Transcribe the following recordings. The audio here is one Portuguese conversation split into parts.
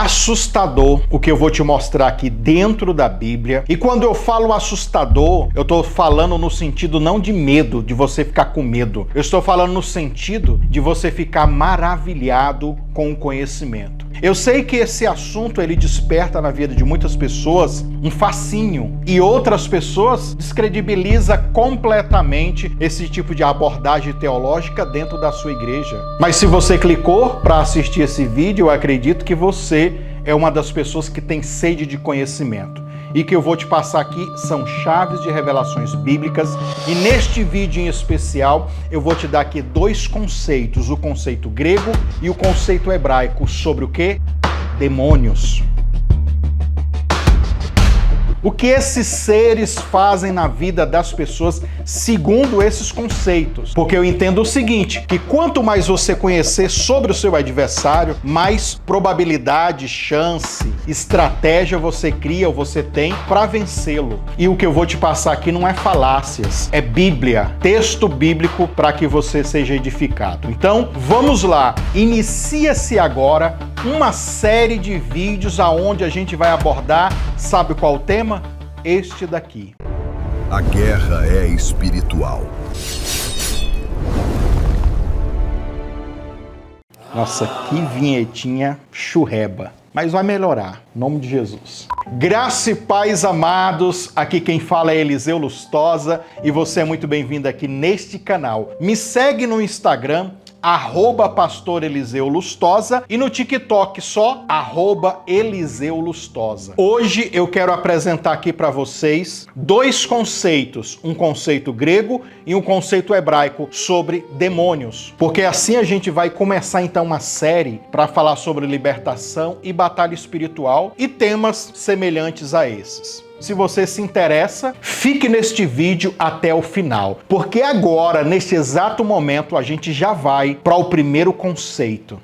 assustador o que eu vou te mostrar aqui dentro da Bíblia. E quando eu falo assustador, eu estou falando no sentido não de medo, de você ficar com medo. Eu estou falando no sentido de você ficar maravilhado com o conhecimento. Eu sei que esse assunto ele desperta na vida de muitas pessoas um fascínio e outras pessoas descredibiliza completamente esse tipo de abordagem teológica dentro da sua igreja. Mas se você clicou para assistir esse vídeo, eu acredito que você é uma das pessoas que tem sede de conhecimento. E que eu vou te passar aqui são chaves de revelações bíblicas. E neste vídeo em especial, eu vou te dar aqui dois conceitos. O conceito grego e o conceito hebraico. Sobre o quê? Demônios. O que esses seres fazem na vida das pessoas segundo esses conceitos? Porque eu entendo o seguinte, que quanto mais você conhecer sobre o seu adversário, mais probabilidade, chance, estratégia você cria ou você tem para vencê-lo. E o que eu vou te passar aqui não é falácias, é Bíblia, texto bíblico para que você seja edificado. Então, vamos lá. Inicia-se agora uma série de vídeos aonde a gente vai abordar, sabe qual o tema? Este daqui. A guerra é espiritual. Nossa, que vinhetinha churreba. Mas vai melhorar, em nome de Jesus. Graça e paz, amados. Aqui quem fala é Eliseu Lustosa e você é muito bem-vindo aqui neste canal. Me segue no Instagram, @Pastor Eliseu Lustosa, e no TikTok só @Eliseu Lustosa. Hoje eu quero apresentar aqui para vocês dois conceitos, um conceito grego e um conceito hebraico sobre demônios, porque assim a gente vai começar então uma série para falar sobre libertação e batalha espiritual e temas semelhantes a esses. Se você se interessa, fique neste vídeo até o final, porque agora, neste exato momento, a gente já vai para o primeiro conceito.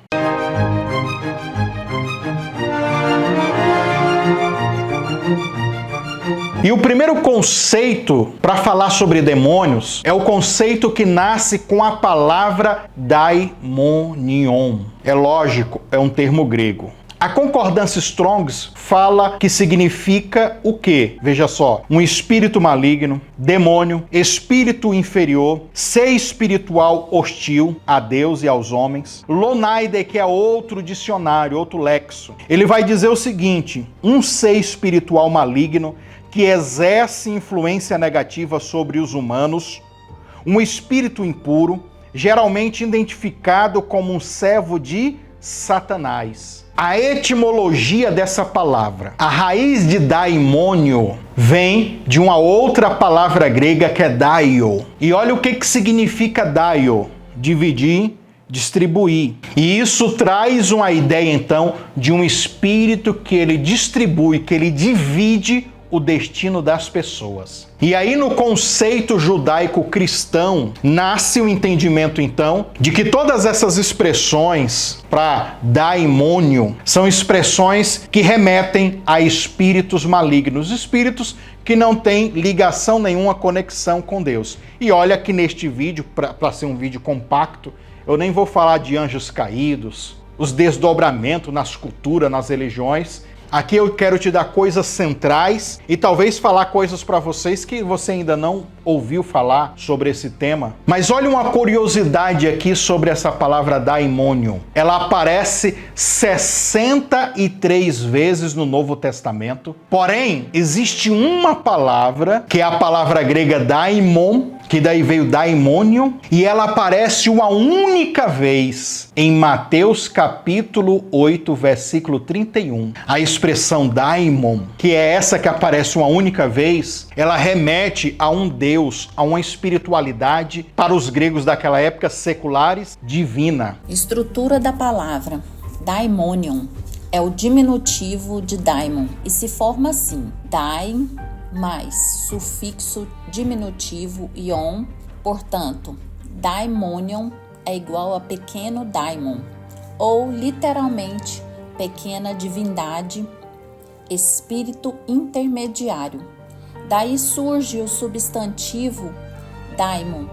E o primeiro conceito para falar sobre demônios é o conceito que nasce com a palavra daimonion. É lógico, é um termo grego. A concordância Strong's fala que significa o quê? Veja só, um espírito maligno, demônio, espírito inferior, ser espiritual hostil a Deus e aos homens. Lonaide, que é outro dicionário, outro lexo, ele vai dizer o seguinte: um ser espiritual maligno que exerce influência negativa sobre os humanos, um espírito impuro, geralmente identificado como um servo de Satanás. A etimologia dessa palavra, a raiz de daimônio, vem de uma outra palavra grega que é daio. E olha o que significa daio: dividir, distribuir. E isso traz uma ideia então de um espírito que ele distribui, que ele divide o destino das pessoas. E aí no conceito judaico-cristão nasce o entendimento então de que todas essas expressões para daimônio são expressões que remetem a espíritos malignos, espíritos que não têm ligação nenhuma, conexão com Deus. E olha que neste vídeo, para ser um vídeo compacto, eu nem vou falar de anjos caídos, os desdobramentos nas culturas, nas religiões. Aqui eu quero te dar coisas centrais e talvez falar coisas para vocês que você ainda não ouviu falar sobre esse tema. Mas olha uma curiosidade aqui sobre essa palavra daimônio. Ela aparece 63 vezes no Novo Testamento. Porém, existe uma palavra, que é a palavra grega daimon, que daí veio daimônio, e ela aparece uma única vez em Mateus capítulo 8, versículo 31. A expressão daimon, que é essa que aparece uma única vez, ela remete a um Deus, a uma espiritualidade, para os gregos daquela época, seculares, divina. Estrutura da palavra daimonion é o diminutivo de daimon e se forma assim: daim mais sufixo diminutivo ion, portanto, daimonion é igual a pequeno daimon, ou literalmente pequena divindade, espírito intermediário. Daí surge o substantivo daimon,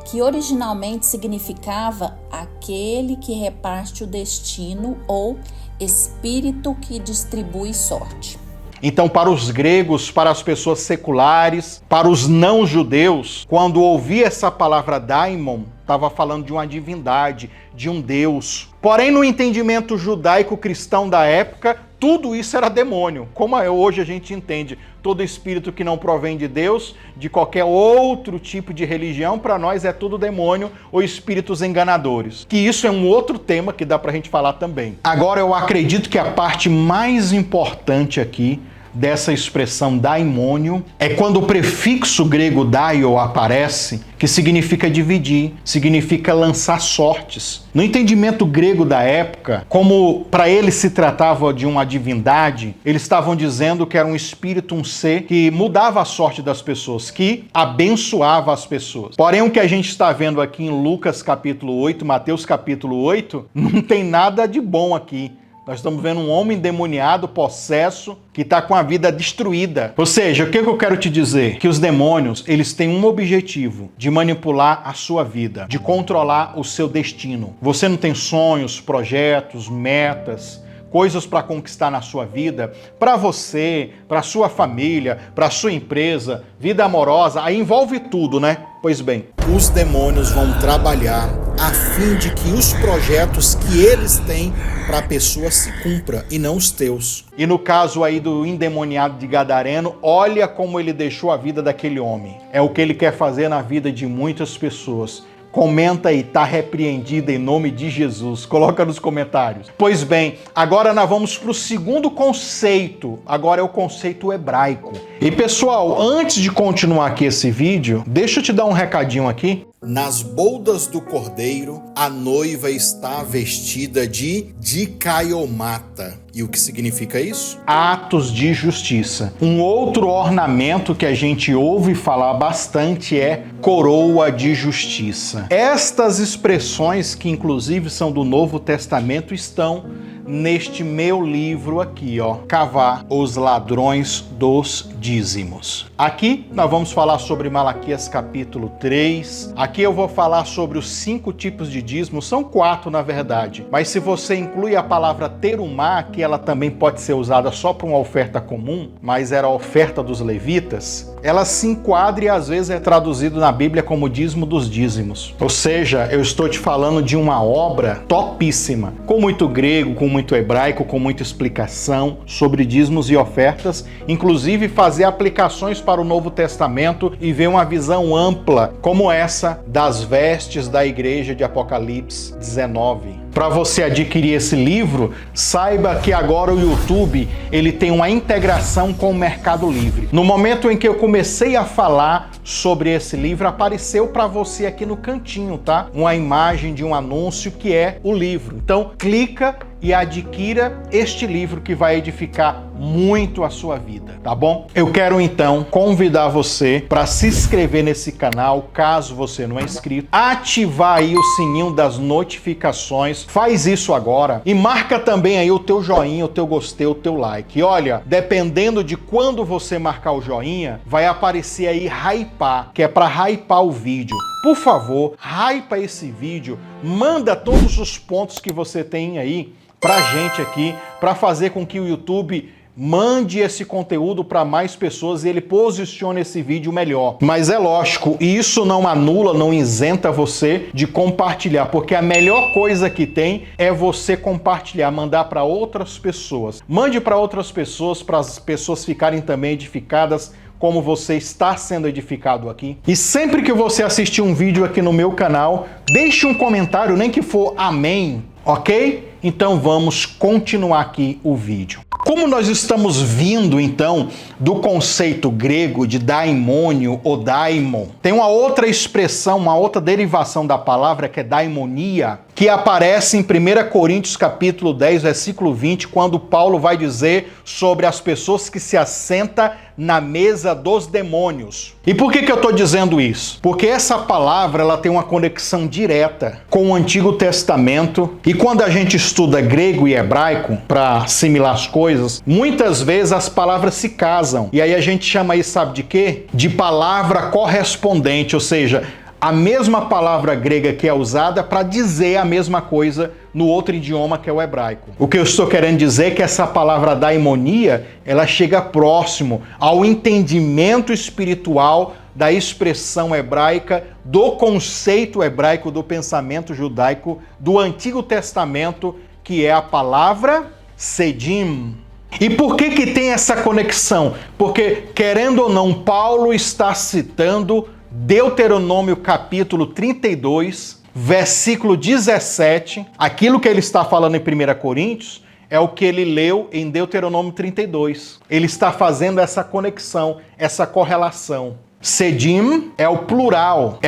que originalmente significava aquele que reparte o destino ou espírito que distribui sorte. Então, para os gregos, para as pessoas seculares, para os não-judeus, quando ouvia essa palavra daimon, estava falando de uma divindade, de um deus. Porém, no entendimento judaico-cristão da época, tudo isso era demônio. Como hoje a gente entende, todo espírito que não provém de Deus, de qualquer outro tipo de religião, para nós é tudo demônio ou espíritos enganadores. Que isso é um outro tema que dá para a gente falar também. Agora, eu acredito que a parte mais importante aqui dessa expressão daimônio é quando o prefixo grego daio aparece, que significa dividir, significa lançar sortes. No entendimento grego da época, como para eles se tratava de uma divindade, eles estavam dizendo que era um espírito, um ser que mudava a sorte das pessoas, que abençoava as pessoas. Porém, o que a gente está vendo aqui em Lucas capítulo 8, Mateus capítulo 8, não tem nada de bom aqui. Nós estamos vendo um homem endemoniado, possesso, que está com a vida destruída. Ou seja, o que eu quero te dizer? Que os demônios, eles têm um objetivo, de manipular a sua vida, de controlar o seu destino. Você não tem sonhos, projetos, metas, coisas para conquistar na sua vida, para você, para sua família, para sua empresa, vida amorosa, aí envolve tudo, né? Pois bem, os demônios vão trabalhar a fim de que os projetos que eles têm para a pessoa se cumpra e não os teus. E no caso aí do endemoniado de Gadareno, olha como ele deixou a vida daquele homem. É o que ele quer fazer na vida de muitas pessoas. Comenta aí, tá repreendida em nome de Jesus. Coloca nos comentários. Pois bem, agora nós vamos para o segundo conceito. Agora é o conceito hebraico. E pessoal, antes de continuar aqui esse vídeo, deixa eu te dar um recadinho aqui. Nas boldas do cordeiro, a noiva está vestida de dikaiomata. E o que significa isso? Atos de justiça. Um outro ornamento que a gente ouve falar bastante é coroa de justiça. Estas expressões, que inclusive são do Novo Testamento, estão neste meu livro aqui, ó, Cavar os Ladrões dos Dízimos. Aqui nós vamos falar sobre Malaquias capítulo 3. Aqui eu vou falar sobre os 5 tipos de dízimos, são 4 na verdade. Mas se você inclui a palavra terumá, que ela também pode ser usada só para uma oferta comum, mas era a oferta dos levitas, ela se enquadra e às vezes é traduzido na Bíblia como dízimo dos dízimos. Ou seja, eu estou te falando de uma obra topíssima, com muito grego, com muito hebraico, com muita explicação sobre dízimos e ofertas, inclusive fazer aplicações para o Novo Testamento e ver uma visão ampla como essa das vestes da igreja de Apocalipse 19. Para você adquirir esse livro, saiba que agora o YouTube ele tem uma integração com o Mercado Livre. No momento em que eu comecei a falar sobre esse livro, apareceu para você aqui no cantinho, tá? Uma imagem de um anúncio que é o livro. Então, clica e adquira este livro que vai edificar muito a sua vida, tá bom? Eu quero então convidar você para se inscrever nesse canal, caso você não é inscrito, ativar aí o sininho das notificações, faz isso agora e marca também aí o teu joinha, o teu gostei, o teu like. E olha, dependendo de quando você marcar o joinha, vai aparecer aí hypar, que é para hypar o vídeo. Por favor, hypa esse vídeo, manda todos os pontos que você tem aí pra gente aqui, para fazer com que o YouTube mande esse conteúdo para mais pessoas e ele posicione esse vídeo melhor. Mas é lógico, isso não anula, não isenta você de compartilhar, porque a melhor coisa que tem é você compartilhar, mandar para outras pessoas. Mande para outras pessoas, para as pessoas ficarem também edificadas como você está sendo edificado aqui. E sempre que você assistir um vídeo aqui no meu canal, deixe um comentário, nem que for amém, ok? Então vamos continuar aqui o vídeo. Como nós estamos vindo então do conceito grego de daimônio ou daimon, tem uma outra expressão, uma outra derivação da palavra que é daimonia, que aparece em 1 Coríntios capítulo 10, versículo 20, quando Paulo vai dizer sobre as pessoas que se assentam na mesa dos demônios. E por que eu estou dizendo isso? Porque essa palavra ela tem uma conexão direta com o Antigo Testamento, e quando a gente estuda grego e hebraico para assimilar as coisas, muitas vezes as palavras se casam. E aí a gente chama isso, sabe de quê? De palavra correspondente, ou seja, a mesma palavra grega que é usada para dizer a mesma coisa no outro idioma que é o hebraico. O que eu estou querendo dizer é que essa palavra daimonia, ela chega próximo ao entendimento espiritual da expressão hebraica, do conceito hebraico, do pensamento judaico do Antigo Testamento, que é a palavra sedim. E por que tem essa conexão? Porque, querendo ou não, Paulo está citando Deuteronômio capítulo 32, versículo 17. Aquilo que ele está falando em 1 Coríntios é o que ele leu em Deuteronômio 32. Ele está fazendo essa conexão, essa correlação. Sedim é o plural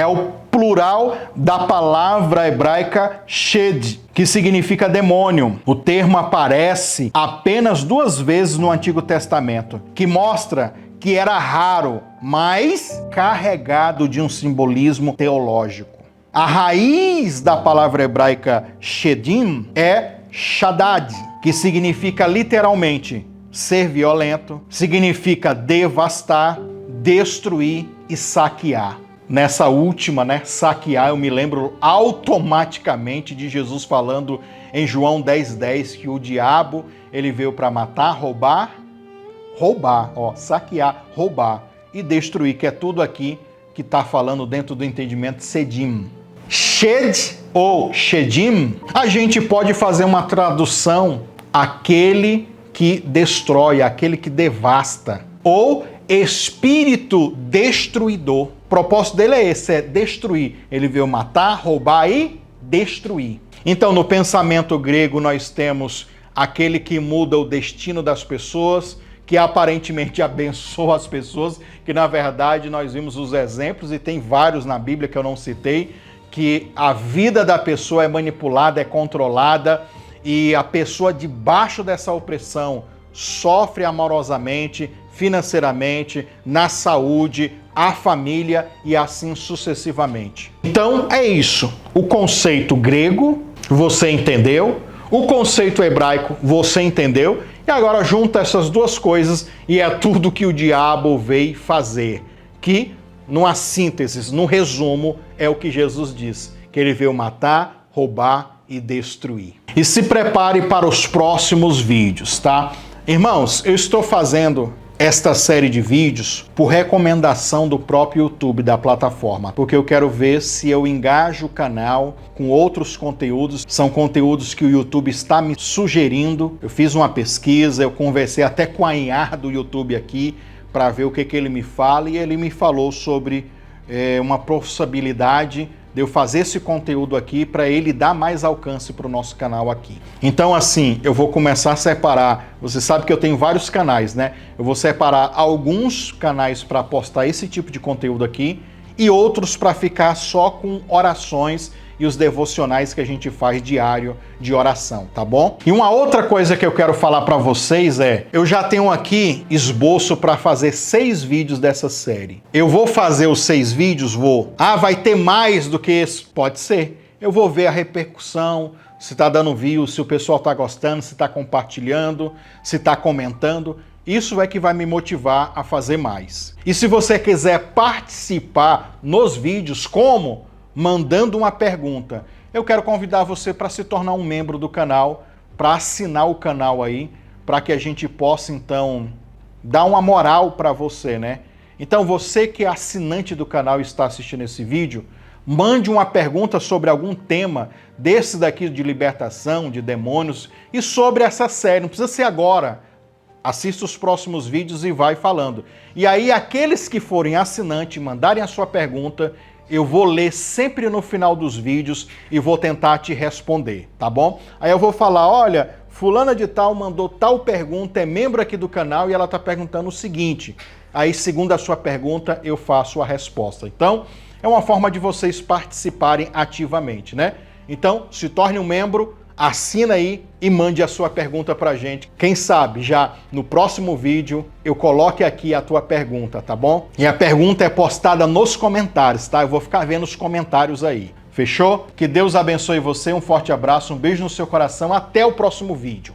da palavra hebraica shed, que significa demônio. O termo aparece apenas 2 vezes no Antigo Testamento, que mostra que era raro, mas carregado de um simbolismo teológico. A raiz da palavra hebraica shedim é shaddad, que significa literalmente ser violento, significa devastar, destruir e saquear. Nessa última, saquear, eu me lembro automaticamente de Jesus falando em João 10:10 que o diabo, ele veio para matar, roubar, saquear, roubar e destruir, que é tudo aqui que está falando dentro do entendimento sedim. Shed ou shedim, a gente pode fazer uma tradução, aquele que destrói, aquele que devasta, ou espírito destruidor. O propósito dele é esse, é destruir. Ele veio matar, roubar e destruir. Então, no pensamento grego, nós temos aquele que muda o destino das pessoas, que aparentemente abençoa as pessoas, que na verdade nós vimos os exemplos, e tem vários na Bíblia que eu não citei, que a vida da pessoa é manipulada, é controlada, e a pessoa debaixo dessa opressão sofre amorosamente, financeiramente, na saúde, a família e assim sucessivamente. Então é isso. O conceito grego, você entendeu? O conceito hebraico, você entendeu? E agora junta essas duas coisas e é tudo que o diabo veio fazer. Que, numa síntese, num resumo, é o que Jesus diz. Que ele veio matar, roubar e destruir. E se prepare para os próximos vídeos, tá? Irmãos, eu estou fazendo esta série de vídeos por recomendação do próprio YouTube, da plataforma, porque eu quero ver se eu engajo o canal com outros conteúdos. São conteúdos que o YouTube está me sugerindo. Eu fiz uma pesquisa, eu conversei até com a IA do YouTube aqui para ver o que ele me fala, e ele me falou sobre uma possibilidade de eu fazer esse conteúdo aqui para ele dar mais alcance para o nosso canal aqui. Então, assim, eu vou começar a separar. Você sabe que eu tenho vários canais, né? Eu vou separar alguns canais para postar esse tipo de conteúdo aqui e outros para ficar só com orações e os devocionais que a gente faz diário de oração, tá bom? E uma outra coisa que eu quero falar para vocês é, eu já tenho aqui esboço para fazer 6 vídeos dessa série. Eu vou fazer os 6 vídeos? Vou. Ah, vai ter mais do que esse? Pode ser. Eu vou ver a repercussão, se tá dando view, se o pessoal tá gostando, se tá compartilhando, se tá comentando. Isso é que vai me motivar a fazer mais. E se você quiser participar nos vídeos, como? Mandando uma pergunta. Eu quero convidar você para se tornar um membro do canal, para assinar o canal aí, para que a gente possa, então, dar uma moral para você, né? Então, você que é assinante do canal e está assistindo esse vídeo, mande uma pergunta sobre algum tema desse daqui de libertação, de demônios, e sobre essa série. Não precisa ser agora. Assista os próximos vídeos e vai falando. E aí, aqueles que forem assinantes e mandarem a sua pergunta, eu vou ler sempre no final dos vídeos e vou tentar te responder, tá bom? Aí eu vou falar, olha, fulana de tal mandou tal pergunta, é membro aqui do canal e ela tá perguntando o seguinte. Aí, segundo a sua pergunta, eu faço a resposta. Então, é uma forma de vocês participarem ativamente, né? Então, se torne um membro, assina aí e mande a sua pergunta pra gente. Quem sabe já no próximo vídeo eu coloque aqui a tua pergunta, tá bom? E a pergunta é postada nos comentários, tá? Eu vou ficar vendo os comentários aí. Fechou? Que Deus abençoe você, um forte abraço, um beijo no seu coração, até o próximo vídeo.